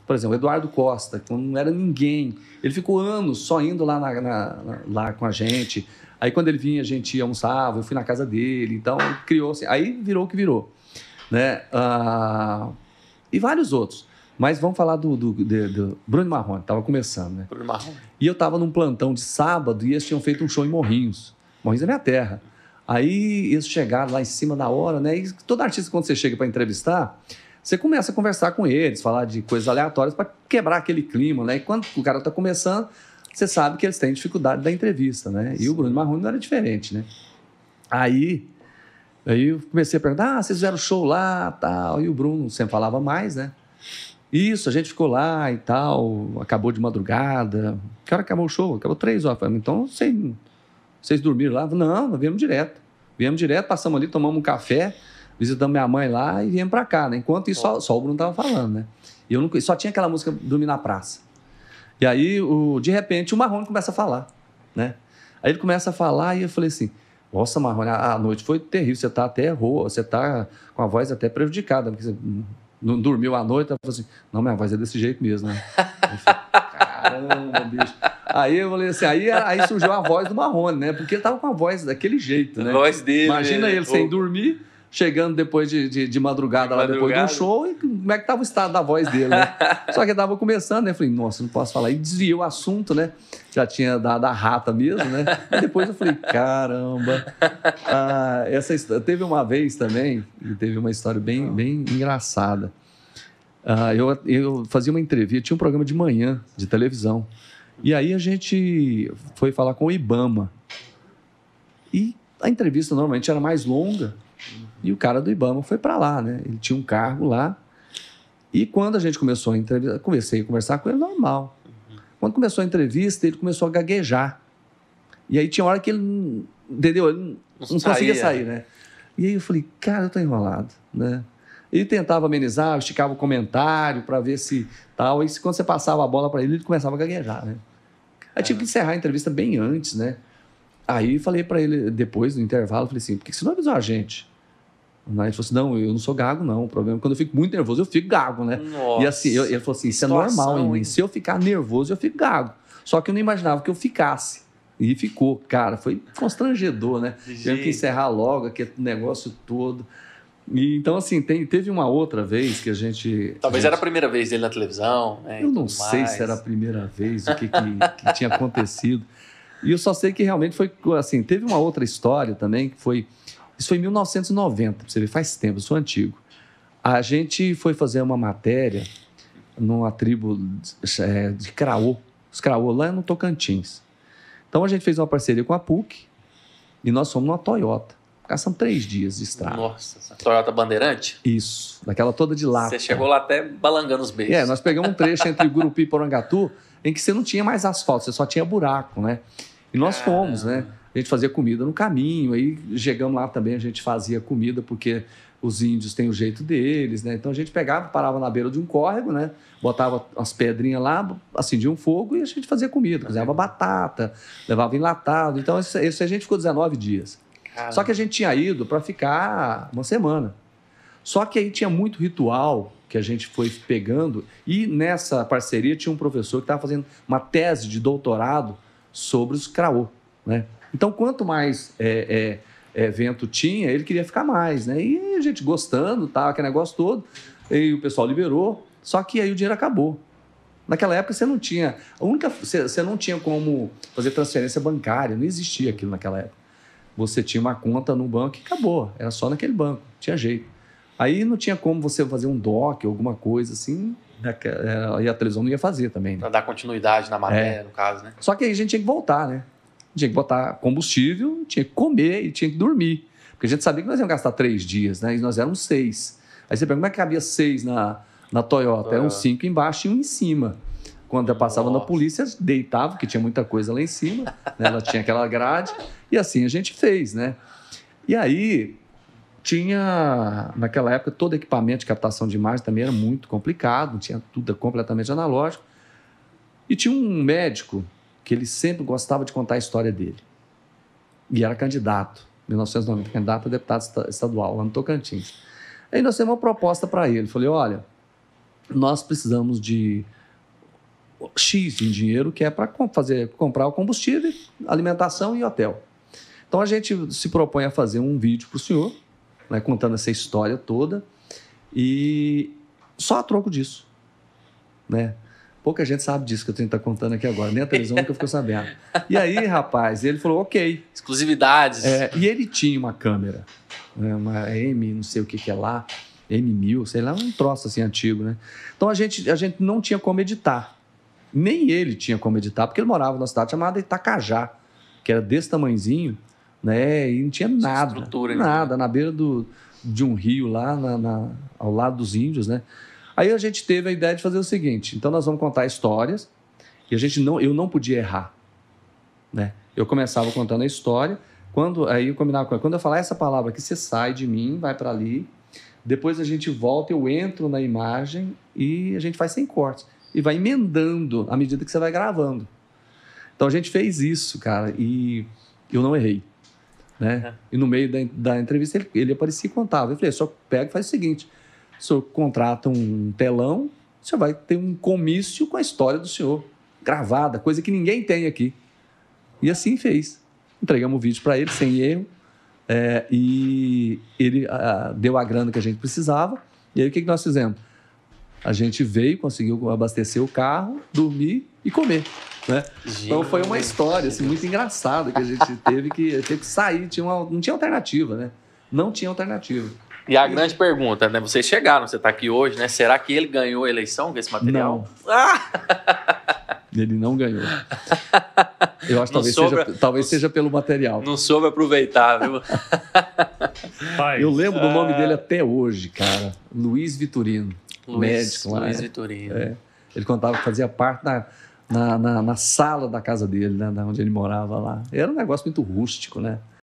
Por exemplo, o Eduardo Costa, que não era ninguém. Ele ficou anos só indo lá, lá com a gente. Aí, quando ele vinha, a gente almoçava, eu fui na casa dele. Então, criou assim. Aí, virou o que virou. Né? E vários outros. Mas vamos falar do Bruno Marrone, estava começando, né? Bruno Marrone. E eu estava num plantão de sábado e eles tinham feito um show em Morrinhos. Morrinhos é minha terra. Aí eles chegaram lá em cima da hora, né? E todo artista, quando você chega para entrevistar, você começa a conversar com eles, falar de coisas aleatórias para quebrar aquele clima, né? E quando o cara está começando, você sabe que eles têm dificuldade da entrevista, né? E o Bruno Marrone não era diferente, né? Aí eu comecei a perguntar, vocês fizeram show lá, tal. E o Bruno sempre falava mais, né? Isso, a gente ficou lá e tal, acabou de madrugada. Que hora acabou o show? Acabou 3 horas. Falei, então, vocês dormiram lá? Não, nós viemos direto. Viemos direto, passamos ali, tomamos um café, visitamos minha mãe lá e viemos pra cá, né? Enquanto isso, só o Bruno tava falando, né? E eu não, só tinha aquela música Dormir na Praça. E aí, de repente, o Marrone começa a falar, né? Aí ele começa a falar e eu falei assim, nossa, Marrone, a noite foi terrível, você tá até rouca, você tá com a voz até prejudicada, porque você não dormiu à noite. Ela falou assim, não, minha voz é desse jeito mesmo, né? Eu falei, caramba, bicho. Aí eu falei assim, aí surgiu a voz do Marrone, né? Porque ele tava com a voz daquele jeito, né? A voz dele. Imagina ele sem dormir, chegando depois de madrugada lá depois do show, e como é que tava o estado da voz dele, né? Só que tava começando, né? Eu falei, nossa, não posso falar. E desviei o assunto, né? Já tinha dado a rata mesmo, né? E depois eu falei, caramba. Teve uma vez também, teve uma história bem engraçada. Eu fazia uma entrevista, tinha um programa de manhã de televisão. E aí a gente foi falar com o IBAMA. E a entrevista normalmente era mais longa. E o cara do IBAMA foi para lá, né? Ele tinha um cargo lá. E quando a gente começou a entrevista, comecei a conversar com ele normal. Quando começou a entrevista, ele começou a gaguejar. E aí tinha hora que ele, entendeu? Ele não conseguia sair, né? E aí eu falei, cara, eu tô enrolado, né? Ele tentava amenizar, esticava o comentário para ver se tal. E quando você passava a bola para ele, ele começava a gaguejar, né? Aí tive que encerrar a entrevista bem antes, né? Aí falei para ele, depois do intervalo, falei assim, por que você não avisou a gente? Aí ele falou assim, não, eu não sou gago, não. O problema é que quando eu fico muito nervoso, eu fico gago, né? Nossa, e assim, ele falou assim, isso é normal em mim. Se eu ficar nervoso, eu fico gago. Só que eu não imaginava que eu ficasse. E ficou, cara, foi constrangedor, né? Tivemos que encerrar logo aquele negócio todo. E, então, assim, teve uma outra vez que a gente... Talvez era a primeira vez dele na televisão, né? Eu não sei se era a primeira vez, o que tinha acontecido. E eu só sei que realmente foi assim, teve uma outra história também, que foi... Isso foi em 1990, pra você ver, faz tempo, eu sou antigo. A gente foi fazer uma matéria numa tribo de Craô, os Craô, lá no Tocantins. Então a gente fez uma parceria com a PUC e nós fomos numa Toyota. Passamos 3 dias de estrada. Nossa, Toyota Bandeirante? Isso, daquela toda de lata. Você chegou lá até balangando os beijos. Nós pegamos um trecho entre Gurupi e Porangatu em que você não tinha mais asfalto, você só tinha buraco, né? E nós fomos, né? A gente fazia comida no caminho, aí chegamos lá também, a gente fazia comida, porque os índios têm o jeito deles, né? Então a gente pegava, parava na beira de um córrego, né? Botava as pedrinhas lá, acendia um fogo e a gente fazia comida. Cozinhava batata, levava enlatado. Então isso a gente ficou 19 dias. Caramba. Só que a gente tinha ido para ficar uma semana. Só que aí tinha muito ritual que a gente foi pegando e nessa parceria tinha um professor que estava fazendo uma tese de doutorado sobre os Craô, né? Então, quanto mais evento tinha, ele queria ficar mais, né? E a gente gostando, tá, aquele negócio todo, e o pessoal liberou, só que aí o dinheiro acabou. Naquela época você não tinha, você não tinha como fazer transferência bancária, não existia aquilo naquela época. Você tinha uma conta no banco e acabou, era só naquele banco, tinha jeito. Aí não tinha como você fazer um DOC, alguma coisa assim, e a televisão não ia fazer também. Né? Para dar continuidade na matéria, no caso, né? Só que aí a gente tinha que voltar, né? Tinha que botar combustível, tinha que comer e tinha que dormir. Porque a gente sabia que nós íamos gastar 3 dias, né? E nós éramos 6. Aí você pergunta, como é que cabia 6 na Toyota? Eram 5 embaixo e 1 em cima. Quando eu passava na polícia, deitava, porque tinha muita coisa lá em cima, né? Ela tinha aquela grade, e assim a gente fez, né? E aí, naquela época, todo equipamento de captação de imagem também era muito complicado, tinha tudo completamente analógico. E tinha um médico que ele sempre gostava de contar a história dele. E era candidato, em 1990, candidato a deputado estadual, lá no Tocantins. Aí nós temos uma proposta para ele. Falei, olha, nós precisamos de X em dinheiro, que é para comprar o combustível, alimentação e hotel. Então, a gente se propõe a fazer um vídeo para o senhor, né, contando essa história toda, e só a troco disso, né? Pouca gente sabe disso que eu tenho que estar contando aqui agora, nem a televisão nunca ficou sabendo. E aí, rapaz, ele falou, ok. Exclusividades. E ele tinha uma câmera, né, uma M, não sei o que é lá, M1000, sei lá, um troço assim antigo, né? Então, a gente não tinha como editar. Nem ele tinha como editar, porque ele morava numa cidade chamada Itacajá, que era desse tamanhozinho, né? E não tinha nada, nada, na beira de um rio lá, ao lado dos índios, né? Aí a gente teve a ideia de fazer o seguinte, então nós vamos contar histórias, e eu não podia errar, né? Eu começava contando a história, aí eu combinava com ela, quando eu falar essa palavra aqui, você sai de mim, vai para ali, depois a gente volta, eu entro na imagem e a gente faz sem cortes. E vai emendando à medida que você vai gravando. Então a gente fez isso, cara, e eu não errei, né? E no meio da entrevista ele aparecia e contava. Eu falei, só pega e faz o seguinte, o senhor contrata um telão, você vai ter um comício com a história do senhor, gravada, coisa que ninguém tem aqui. E assim fez. Entregamos o vídeo para ele, sem erro, e ele deu a grana que a gente precisava. E aí o que nós fizemos? A gente veio, conseguiu abastecer o carro, dormir e comer, né? Então foi uma história assim, muito engraçada que a gente teve que sair, não tinha alternativa, né? Não tinha alternativa. E a grande pergunta, né? Vocês chegaram, você está aqui hoje, né? Será que ele ganhou a eleição com esse material? Não. Ele não ganhou. Eu acho que talvez seja pelo material. Não soube aproveitar, viu? Eu lembro do nome dele até hoje, cara. Luiz Vitorino. Médico lá. Luiz Vitorino. Ele contava que fazia parte na sala da casa dele, né? Onde ele morava lá. Era um negócio muito rústico, né?